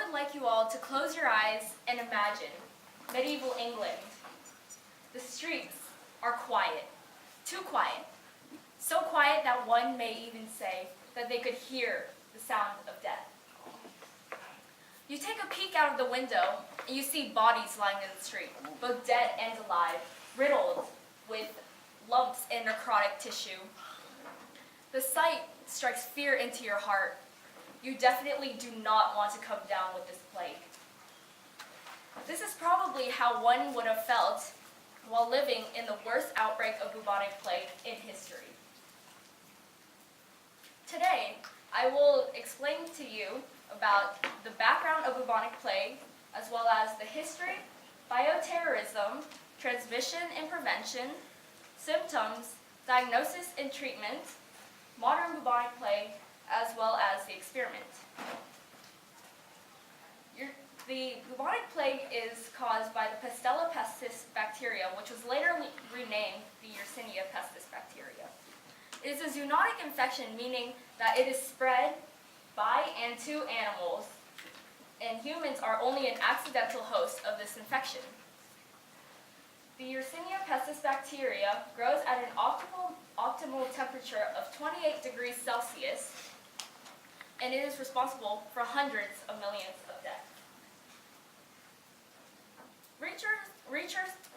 would like you all to close your eyes and imagine medieval England. The streets are quiet, too quiet, so quiet that one may even say that they could hear the sound of death. You take a peek out of the window and you see bodies lying in the street, both dead and alive, riddled with lumps and necrotic tissue. The sight strikes fear into your heart. You definitely do not want to come down with this plague. This is probably how one would have felt while living in the worst outbreak of bubonic plague in history. Today, I will explain to you about the background of bubonic plague, as well as the history, bioterrorism, transmission and prevention, symptoms, diagnosis and treatment, modern bubonic plague, as well as the experiment. The bubonic plague is caused by the Pastella pestis bacteria, which was later renamed the Yersinia pestis bacteria. It is a zoonotic infection, meaning that it is spread by and to animals, and humans are only an accidental host of this infection. The Yersinia pestis bacteria grows at an optimal temperature of 28 degrees Celsius, and it is responsible for hundreds of millions of deaths.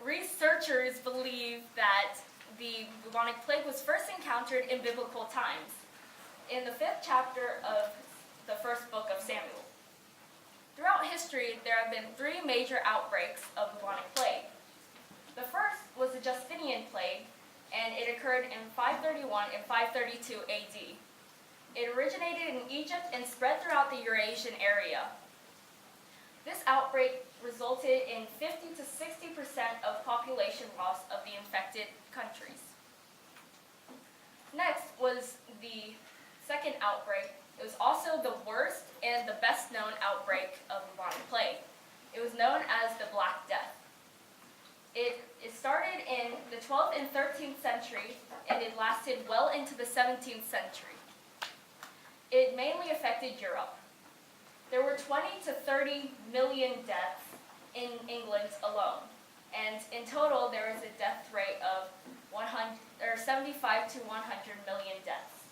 Researchers believe that the bubonic plague was first encountered in biblical times, in the 5th chapter of the first book of Samuel. Throughout history, there have been 3 major outbreaks of bubonic plague. The first was the Justinian plague, and it occurred in 531 and 532 AD. It originated in Egypt and spread throughout the Eurasian area. This outbreak resulted in 50 to 60% of population loss of the infected countries. Next was the second outbreak. It was also the worst and the best known outbreak of bubonic plague. It was known as the Black Death. It started in the 12th and 13th century, and it lasted well into the 17th century. It mainly affected Europe. There were 20 to 30 million deaths in England alone, and in total there was a death rate of 75 to 100 million deaths.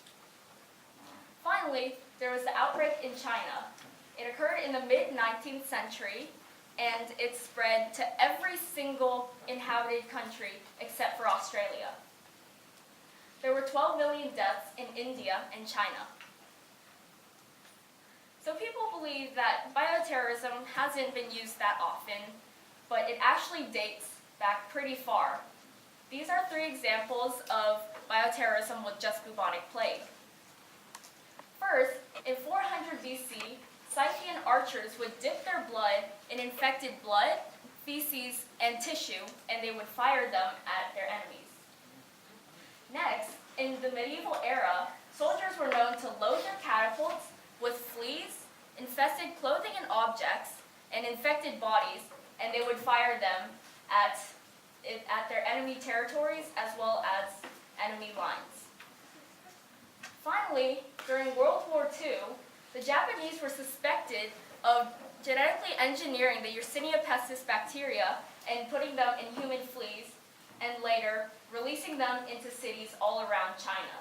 Finally, there was the outbreak in China. It occurred in the mid-19th century, and it spread to every single inhabited country except for Australia. There were 12 million deaths in India and China. So people believe that bioterrorism hasn't been used that often, but it actually dates back pretty far. These are 3 examples of bioterrorism with just bubonic plague. First, in 400 BC, Scythian archers would dip their blood in infected blood, feces, and tissue, and they would fire them at their enemies. Next, in the medieval era, soldiers were known to load their catapults with fleas, infested clothing and objects, and infected bodies, and they would fire them at their enemy territories as well as enemy lines. Finally, during World War II, the Japanese were suspected of genetically engineering the Yersinia pestis bacteria and putting them in human fleas, and later releasing them into cities all around China.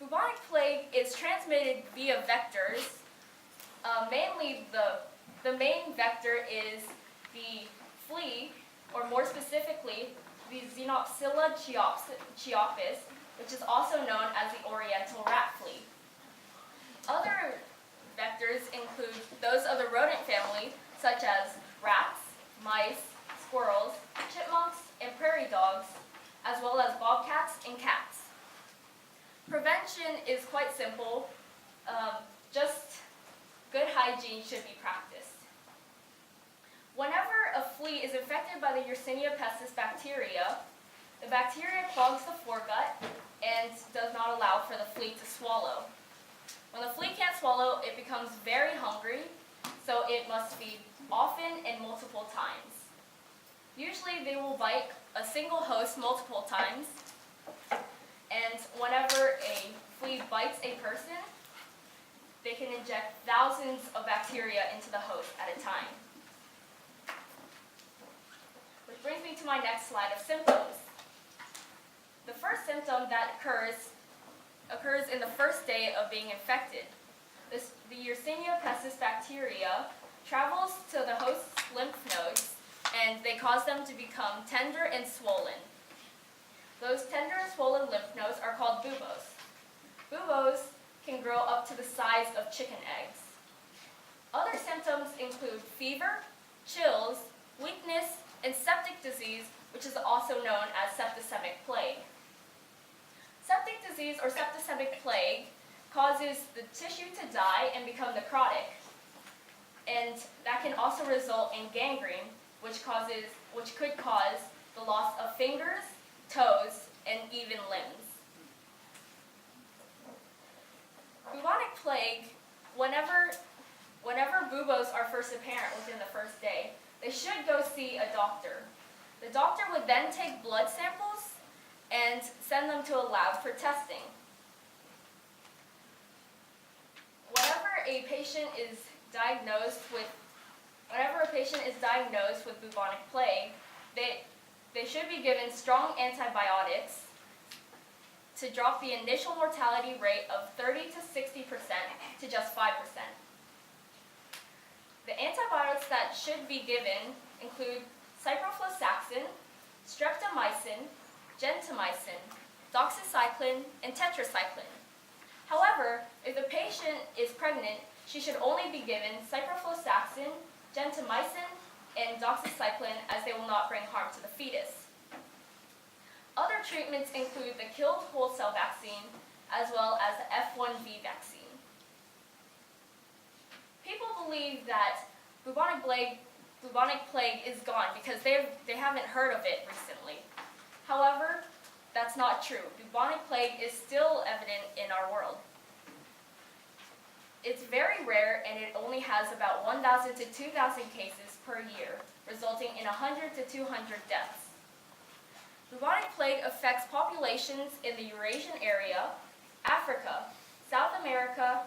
Bubonic plague is transmitted via vectors. Mainly, the main vector is the flea, or more specifically, the Xenopsilla cheopis, which is also known as the oriental rat flea. Other vectors include those of the rodent family, such as rats, mice, squirrels, chipmunks, and prairie dogs, as well as bobcats and cats. Prevention is quite simple. Just good hygiene should be practiced. Whenever a flea is infected by the Yersinia pestis bacteria, the bacteria clogs the foregut and does not allow for the flea to swallow. When the flea can't swallow, it becomes very hungry, so it must feed often and multiple times. Usually they will bite a single host multiple times, and whenever a flea bites a person, they can inject thousands of bacteria into the host at a time. Which brings me to my next slide of symptoms. The first symptom that occurs in the first day of being infected. The Yersinia pestis bacteria travels to the host's lymph nodes, and they cause them to become tender and swollen. Those tender and swollen lymph nodes are called buboes. Buboes can grow up to the size of chicken eggs. Other symptoms include fever, chills, weakness, and septic disease, which is also known as septicemic plague. Septic disease or septicemic plague causes the tissue to die and become necrotic, and that can also result in gangrene, which could cause the loss of fingers, toes, and even limbs. Bubonic plague, whenever buboes are first apparent within the first day, they should go see a doctor. The doctor would then take blood samples and send them to a lab for testing. Whenever a patient is diagnosed with bubonic plague, they should be given strong antibiotics to drop the initial mortality rate of 30 to 60% to just 5%. The antibiotics that should be given include ciprofloxacin, streptomycin, gentamicin, doxycycline, and tetracycline. However, if the patient is pregnant, she should only be given ciprofloxacin, gentamicin, and doxycycline, as they will not bring harm to the fetus. Other treatments include the killed whole cell vaccine as well as the F1V vaccine. People believe that bubonic plague is gone because they haven't heard of it recently. However, that's not true. Bubonic plague is still evident in our world. It's very rare, and it only has about 1,000 to 2,000 cases per year, resulting in 100 to 200 deaths. Bubonic plague affects populations in the Eurasian area, Africa, South America,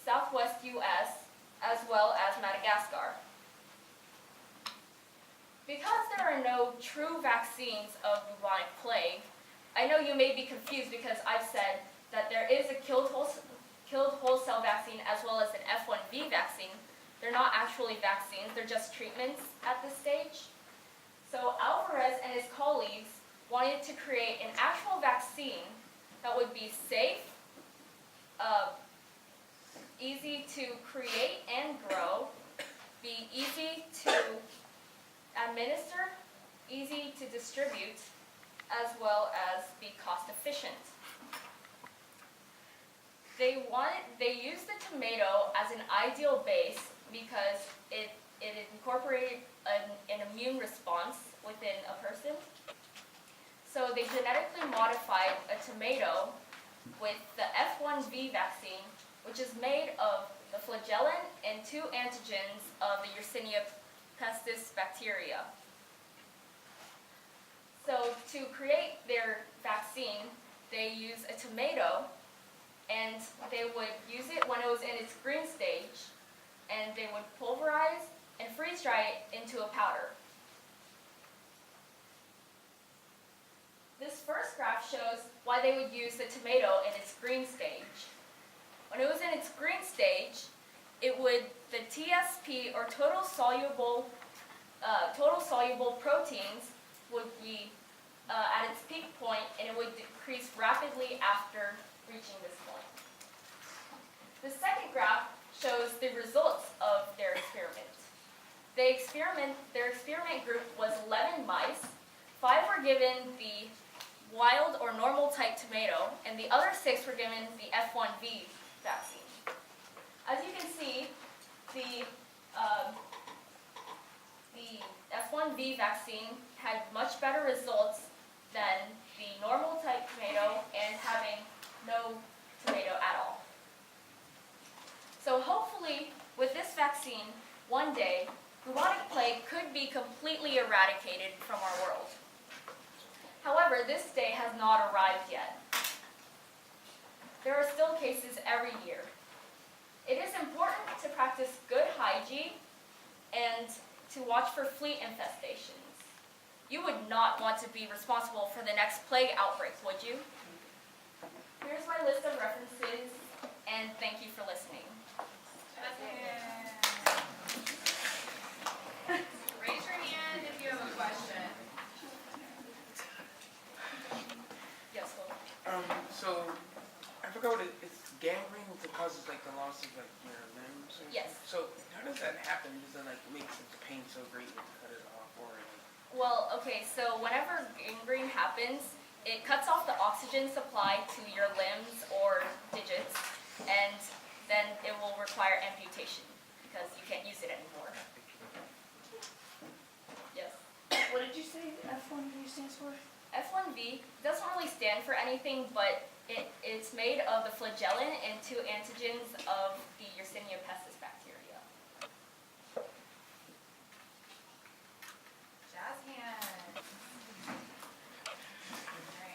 Southwest U.S., as well as Madagascar. Because there are no true vaccines of bubonic plague, I know you may be confused because I've said that there is a killed whole cell vaccine as well as an F1V vaccine. They're not actually vaccines, they're just treatments at this stage. So Alvarez and his colleagues wanted to create an actual vaccine that would be safe, easy to create and grow, be easy to administer, easy to distribute, as well as be cost efficient. They used the tomato as an ideal base because it incorporated an immune response within a person. So they genetically modified a tomato with the F1V vaccine, which is made of the flagellin and 2 antigens of the Yersinia pestis bacteria. So to create their vaccine, they use a tomato, and they would use it when it was in its green stage, and they would pulverize and freeze dry it into a powder. This first graph shows why they would use the tomato in its green stage. When it was in its green stage, the TSP, or total soluble proteins, would be at its peak point, and it would decrease rapidly after reaching this point. The second graph shows the results of their experiment. Their experiment group was 11 mice. 5 were given the wild or normal type tomato, and the other 6 were given the F1V vaccine. As you can see, the F1V vaccine had much better results than the normal type tomato and having no tomato at all. So hopefully, with this vaccine, one day, bubonic plague could be completely eradicated from our world. However, this day has not arrived yet. There are still cases every year. It is important to practice good hygiene and to watch for flea infestations. You would not want to be responsible for the next plague outbreak, would you? Here's my list of references, and thank you for listening. Raise your hand if you have a question. Yes, Will. So I forgot what it's gangrene that causes like the loss of like your limbs. Or Yes. So how does that happen? Does it like make the pain so great that you cut it off, or like? Well, okay, so whenever gangrene happens, it cuts off the oxygen supply to your limbs or digits, and then it will require amputation because you can't use it anymore. Yes. What did you say F1V stands for? F1V doesn't really stand for anything, but it's made of the flagellin and two antigens of the Yersinia pestis.